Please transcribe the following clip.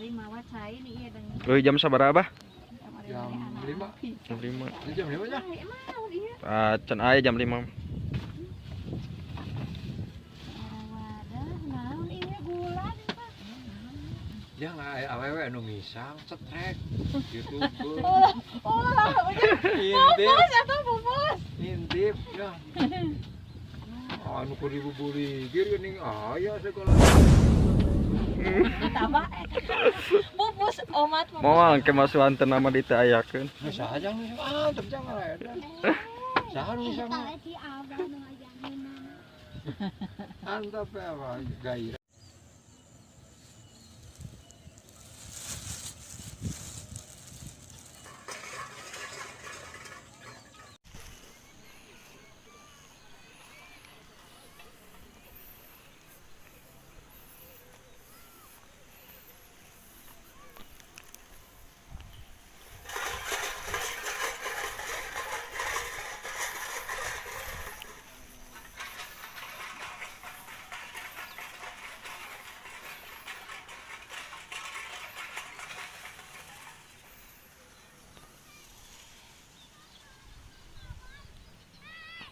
kamari mawa cai nih iya dengan Jam sabaraha bah? Jam 5. Jam 5. Jam 5 aja. Can aya jam 5. Jangan awewe anu misang cetrek gitu. Bubus atau bubus? Intip ya. Anu ku dibuburi geuning aya segala. Tambah bubus omat bubus. Moal ke masuhan teu nama ditayakeun. Saha jang teu jangan aya. Saha nu misang? Antap ya, gairah.